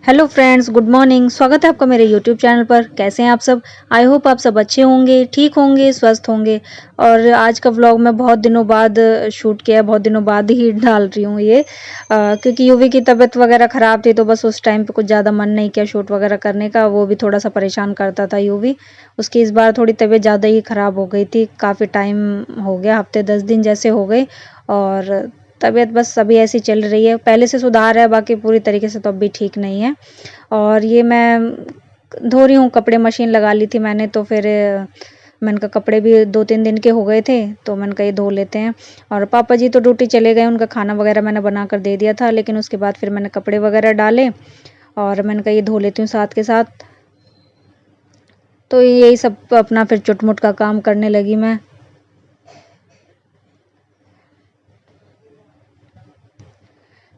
Hello friends, good morning. स्वागत है आपका मेरे यूट्यूब चैनल पर। कैसे हैं आप सब? आई होप आप सब अच्छे होंगे, ठीक होंगे, स्वस्थ होंगे। और आज का व्लॉग मैं बहुत दिनों बाद शूट किया, बहुत दिनों बाद ही डाल रही हूँ ये क्योंकि यूवी की तबीयत वगैरह ख़राब थी, तो बस उस टाइम पे कुछ ज़्यादा मन नहीं किया शूट वगैरह करने का। वो भी थोड़ा सा परेशान करता था यूवी। उसकी इस बार थोड़ी तबीयत ज़्यादा ही ख़राब हो गई थी। काफ़ी टाइम हो गया, हफ्ते 10 दिन जैसे हो गए। और तबीयत बस अभी ऐसी चल रही है। पहले से सुधार है, बाकी पूरी तरीके से तो अभी ठीक नहीं है। और ये मैं धो रही हूँ कपड़े, मशीन लगा ली थी मैंने, तो फिर मैंने कहा कपड़े भी 2-3 दिन के हो गए थे, तो मैंने कहा ये धो लेते हैं। और पापा जी तो ड्यूटी चले गए, उनका खाना वगैरह मैंने बना कर दे दिया था, लेकिन उसके बाद फिर मैंने कपड़े वगैरह डाले और मैंने कहा ये धो लेती हूँ साथ के साथ। तो यही सब अपना फिर चुटमुट का काम करने लगी मैं।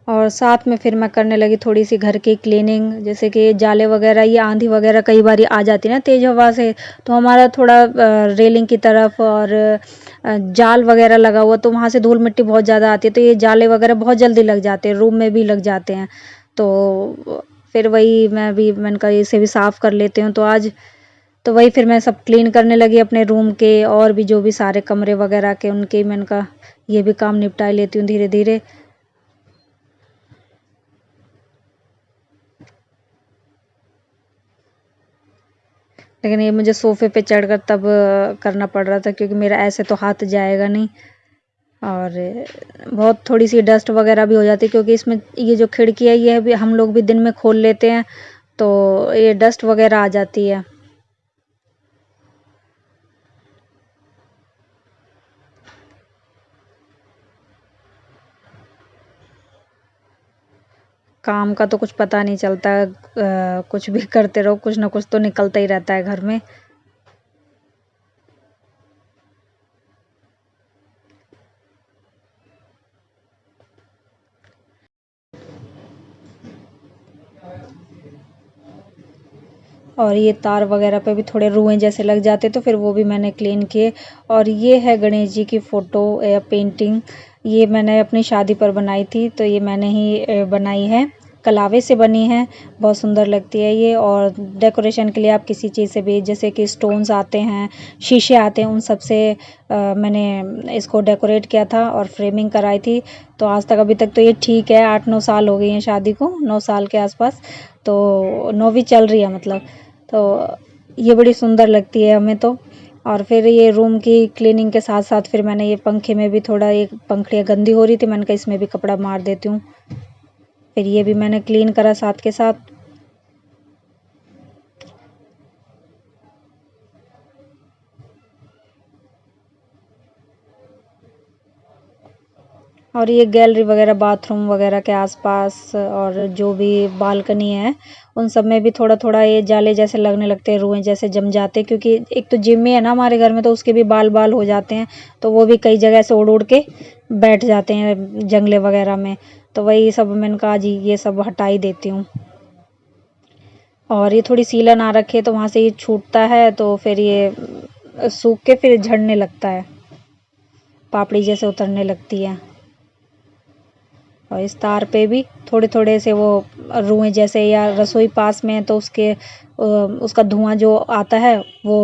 और साथ में फिर मैं करने लगी थोड़ी सी घर की क्लीनिंग, जैसे कि जाले वगैरह, ये आंधी वगैरह कई बार आ जाती है ना तेज़ हवा से, तो हमारा थोड़ा रेलिंग की तरफ और जाल वगैरह लगा हुआ, तो वहाँ से धूल मिट्टी बहुत ज़्यादा आती है, तो ये जाले वगैरह बहुत जल्दी लग जाते हैं, रूम में भी लग जाते हैं। तो फिर वही मैंने कहा इसे भी साफ़ कर लेते हूँ। तो वही फिर मैं सब क्लीन करने लगी अपने रूम के, और भी जो भी सारे कमरे वगैरह के उनके मैंने कहा ये भी काम निपटा लेती हूँ धीरे धीरे। लेकिन ये मुझे सोफ़े पे चढ़कर तब करना पड़ रहा था, क्योंकि मेरा ऐसे तो हाथ जाएगा नहीं। और बहुत थोड़ी-सी डस्ट वग़ैरह भी हो जाती है, क्योंकि इसमें ये जो खिड़की है ये भी हम लोग भी दिन में खोल लेते हैं, तो ये डस्ट वग़ैरह आ जाती है। काम का तो कुछ पता नहीं चलता, कुछ भी करते रहो, कुछ ना कुछ तो निकलता ही रहता है घर में। और ये तार वगैरह पे भी थोड़े रुएँ जैसे लग जाते, तो फिर वो भी मैंने क्लीन किए। और ये है गणेश जी की फ़ोटो या पेंटिंग, ये मैंने अपनी शादी पर बनाई थी, तो ये मैंने ही बनाई है। कलावे से बनी है, बहुत सुंदर लगती है ये। और डेकोरेशन के लिए आप किसी चीज़ से भी, जैसे कि स्टोन्स आते हैं, शीशे आते हैं, उन सब से मैंने इसको डेकोरेट किया था और फ्रेमिंग कराई थी। तो आज तक, अभी तक तो ये ठीक है। 8-9 साल हो गई हैं शादी को, 9 साल के आसपास, तो 9वीं चल रही है मतलब। तो ये बड़ी सुंदर लगती है हमें तो। और फिर ये रूम की क्लीनिंग के साथ साथ फिर मैंने ये पंखे में भी थोड़ा, एक पंखड़ियाँ गंदी हो रही थी, मैंने कहा इसमें भी कपड़ा मार देती हूँ। फिर ये भी मैंने क्लीन करा साथ के साथ। और ये गैलरी वगैरह, बाथरूम वगैरह के आसपास और जो भी बालकनी है, उन सब में भी थोड़ा थोड़ा ये जाले जैसे लगने लगते हैं, रुएं जैसे जम जाते हैं, क्योंकि एक तो जिम्मी है ना हमारे घर में, तो उसके भी बाल बाल हो जाते हैं, तो वो भी कई जगह से उड़ उड़ के बैठ जाते हैं जंगले वगैरह में। तो वही सब मैंने कहा जी ये सब हटा ही देती हूँ। और ये थोड़ी सीलन आ रखी है, तो वहाँ से ये छूटता है, तो फिर ये सूख के फिर झड़ने लगता है, पापड़ी जैसे उतरने लगती है। और इस तार पे भी थोड़े थोड़े से वो रुएं जैसे, या रसोई पास में है तो उसका धुआं जो आता है वो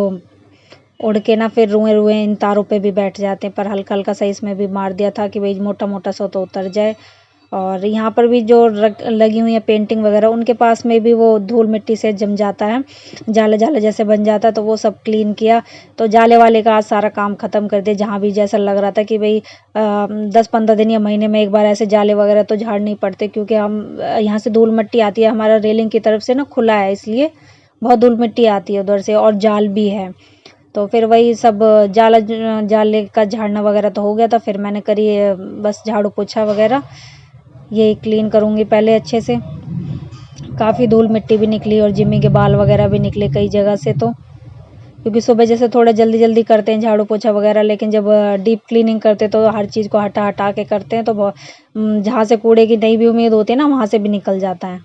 उड़ के ना फिर रुएं रुएं इन तारों पे भी बैठ जाते हैं। पर हल्का हल्का सा इसमें भी मार दिया था कि भाई मोटा मोटा सा तो उतर जाए। और यहाँ पर भी जो लगी हुई है पेंटिंग वगैरह, उनके पास में भी वो धूल मिट्टी से जम जाता है, जाले जाले जैसे बन जाता है, तो वो सब क्लीन किया। तो जाले वाले का आज सारा काम ख़त्म कर दिया। जहाँ भी जैसा लग रहा था कि भाई 10-15 दिन या महीने में एक बार ऐसे जाले वगैरह तो झाड़ने पड़ते, क्योंकि हम यहाँ से धूल मिट्टी आती है, हमारा रेलिंग की तरफ से ना खुला है, इसलिए बहुत धूल मिट्टी आती है उधर से, और जाल भी है। तो फिर वही सब जाले का झाड़ना वगैरह तो हो गया था। फिर मैंने करी बस झाड़ू पोछा वगैरह, यही क्लीन करूँगी पहले अच्छे से। काफ़ी धूल मिट्टी भी निकली और जिम्मी के बाल वगैरह भी निकले कई जगह से, तो क्योंकि सुबह जैसे थोड़ा जल्दी जल्दी करते हैं झाड़ू पोछा वगैरह, लेकिन जब डीप क्लीनिंग करते हैं तो हर चीज़ को हटा हटा के करते हैं, तो जहाँ से कूड़े की नहीं भी उम्मीद होती है ना, वहाँ से भी निकल जाता है।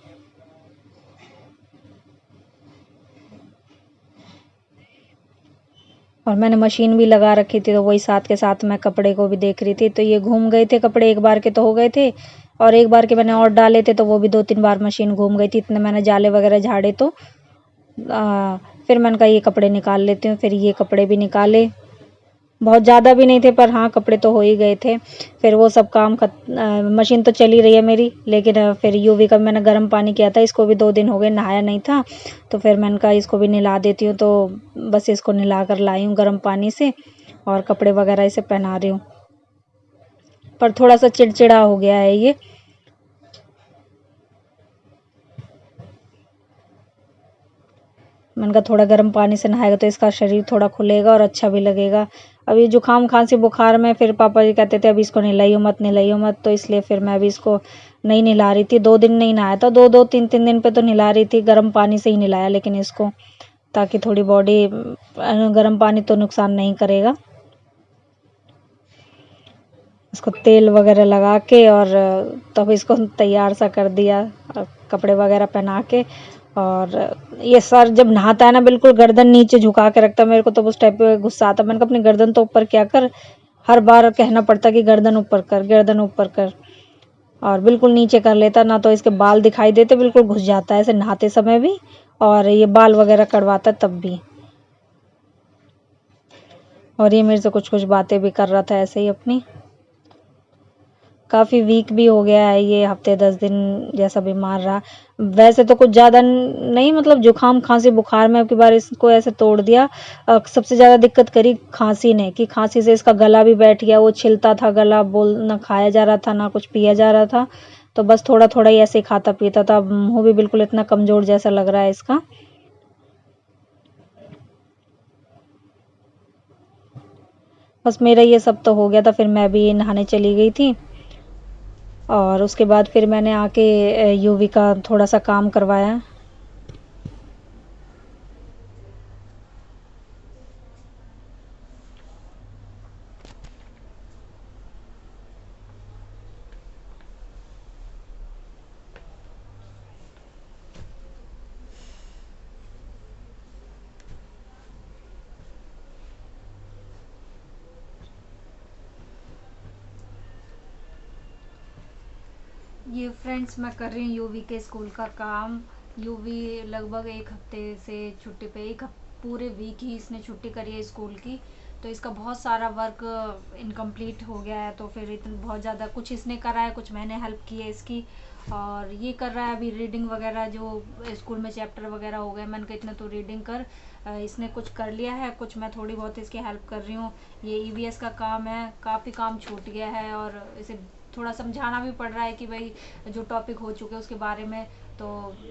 और मैंने मशीन भी लगा रखी थी, तो वही साथ के साथ मैं कपड़े को भी देख रही थी। तो ये घूम गए थे कपड़े, एक बार के तो हो गए थे, और एक बार के मैंने और डाले थे तो वो भी 2-3 बार मशीन घूम गई थी, इतने मैंने जाले वगैरह झाड़े। तो फिर मैंने कहा ये कपड़े निकाल लेती हूँ। फिर ये कपड़े भी निकाले, बहुत ज़्यादा भी नहीं थे पर हाँ कपड़े तो हो ही गए थे। फिर वो सब काम मशीन तो चल ही रही है मेरी, लेकिन फिर यूवी का मैंने गर्म पानी किया था, इसको भी 2 दिन हो गए नहाया नहीं था, तो फिर मैंने कहा इसको भी नहला देती हूँ। तो बस इसको नहला कर लाई हूँ गर्म पानी से और कपड़े वगैरह इसे पहना रही हूँ। पर थोड़ा सा चिड़चिड़ा हो गया है ये। मैंने कहा थोड़ा गर्म पानी से नहाएगा तो इसका शरीर थोड़ा खुलेगा और अच्छा भी लगेगा। अभी जुकाम खांसी बुखार में फिर पापा जी कहते थे अभी इसको नहलाइयो मत, तो इसलिए फिर मैं अभी इसको नहीं नहला रही थी। 2 दिन नहीं नहाया था, 2-2 3-3 दिन पे तो नहला रही थी, गर्म पानी से ही नहलाया लेकिन इसको, ताकि थोड़ी बॉडी, गर्म पानी तो नुकसान नहीं करेगा। इसको तेल वगैरह लगा के और तब इसको तैयार सा कर दिया, कपड़े वगैरह पहना के। और ये सर जब नहाता है ना बिल्कुल गर्दन नीचे झुका के रखता है, मेरे को तो उस टाइप पे गुस्सा आता। मैंने कहा अपनी गर्दन तो ऊपर क्या कर, हर बार कहना पड़ता कि गर्दन ऊपर कर, गर्दन ऊपर कर, और बिल्कुल नीचे कर लेता ना, तो इसके बाल दिखाई देते, बिल्कुल घुस जाता है ऐसे नहाते समय भी, और ये बाल वगैरह कटवाता तब भी। और ये मेरे से कुछ कुछ बातें भी कर रहा था ऐसे ही अपनी। काफ़ी वीक भी हो गया है ये, हफ्ते 10 दिन जैसा बीमार रहा। वैसे तो कुछ ज़्यादा नहीं, मतलब जुकाम खांसी बुखार में अब की बार इसको ऐसे तोड़ दिया। सबसे ज़्यादा दिक्कत करी खांसी ने, कि खांसी से इसका गला भी बैठ गया, वो छिलता था गला, बोल ना खाया जा रहा था ना कुछ पिया जा रहा था, तो बस थोड़ा थोड़ा ही ऐसे ही खाता पीता था। मुँह भी बिल्कुल इतना कमज़ोर जैसा लग रहा है इसका। बस मेरा ये सब तो हो गया था, फिर मैं भी नहाने चली गई थी और उसके बाद फिर मैंने आके यूवी का थोड़ा सा काम करवाया। ये फ्रेंड्स मैं कर रही हूँ यूवी के स्कूल का काम। यूवी लगभग 1 हफ्ते से छुट्टी पे, पूरे वीक ही इसने छुट्टी करी है स्कूल की, तो इसका बहुत सारा वर्क इनकम्प्लीट हो गया है। तो फिर इतना बहुत ज़्यादा कुछ इसने करा है, कुछ मैंने हेल्प की है इसकी, और ये कर रहा है अभी रीडिंग वगैरह, जो स्कूल में चैप्टर वगैरह हो गए, मैंने कहा इतना तो रीडिंग कर। इसने कुछ कर लिया है, कुछ मैं थोड़ी बहुत इसकी हेल्प कर रही हूँ। ये ईवीएस का काम है, काफ़ी काम छूट गया है और इसे थोड़ा समझाना भी पड़ रहा है कि भाई जो टॉपिक हो चुके हैं उसके बारे में। तो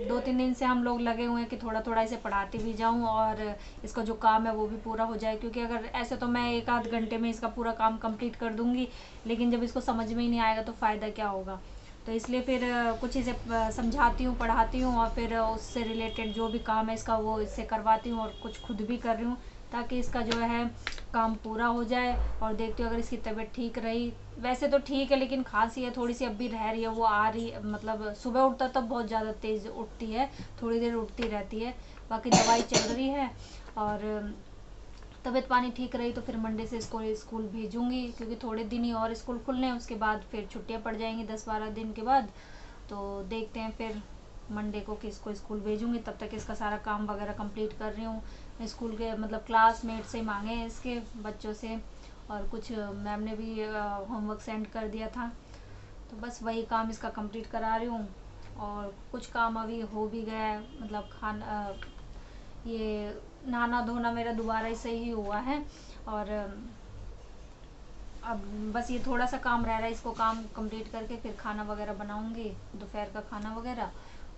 2-3 दिन से हम लोग लगे हुए हैं कि थोड़ा थोड़ा इसे पढ़ाती भी जाऊं और इसका जो काम है वो भी पूरा हो जाए, क्योंकि अगर ऐसे तो मैं 1-8 घंटे में इसका पूरा काम कंप्लीट कर दूंगी, लेकिन जब इसको समझ में ही नहीं आएगा तो फ़ायदा क्या होगा। तो इसलिए फिर कुछ इसे समझाती हूँ, पढ़ाती हूँ, और फिर उससे रिलेटेड जो भी काम है इसका वो इससे करवाती हूँ, और कुछ खुद भी कर रही हूँ ताकि इसका जो है काम पूरा हो जाए। और देखती हूँ अगर इसकी तबीयत ठीक रही, वैसे तो ठीक है लेकिन खांसी है थोड़ी सी, अब भी रह रही है, वो आ रही, मतलब सुबह उठता तब बहुत ज़्यादा तेज़ उठती है, थोड़ी देर उठती रहती है, बाकी दवाई चल रही है। और तबीयत पानी ठीक रही तो फिर मंडे से इसको स्कूल भेजूंगी, क्योंकि थोड़े दिन ही और स्कूल खुलने हैं, उसके बाद फिर छुट्टियां पड़ जाएंगी 10-12 दिन के बाद। तो देखते हैं फिर मंडे को किसको स्कूल भेजूंगी, तब तक इसका सारा काम वगैरह कंप्लीट कर रही हूँ। स्कूल के मतलब क्लासमेट से मांगे हैं इसके बच्चों से, और कुछ मैम ने भी होमवर्क सेंड कर दिया था, तो बस वही काम इसका कंप्लीट करा रही हूँ। और कुछ काम अभी हो भी गया है, मतलब ये नहाना धोना मेरा दोबारा ही सही हुआ है, और अब बस ये थोड़ा सा काम रह रहा है, इसको काम कंप्लीट करके फिर खाना वगैरह बनाऊंगी, दोपहर का खाना वगैरह,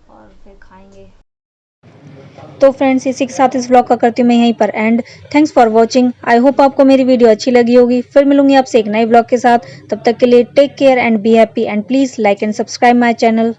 और फिर खाएंगे। तो फ्रेंड्स इसी के साथ इस व्लॉग का करती हूँ मैं यहीं पर and. Thanks for watching. I hope आपको मेरी वीडियो अच्छी लगी होगी। फिर मिलूंगी आपसे एक नए व्लॉग के साथ, तब तक के लिए take care and be happy, and please like and subscribe my channel.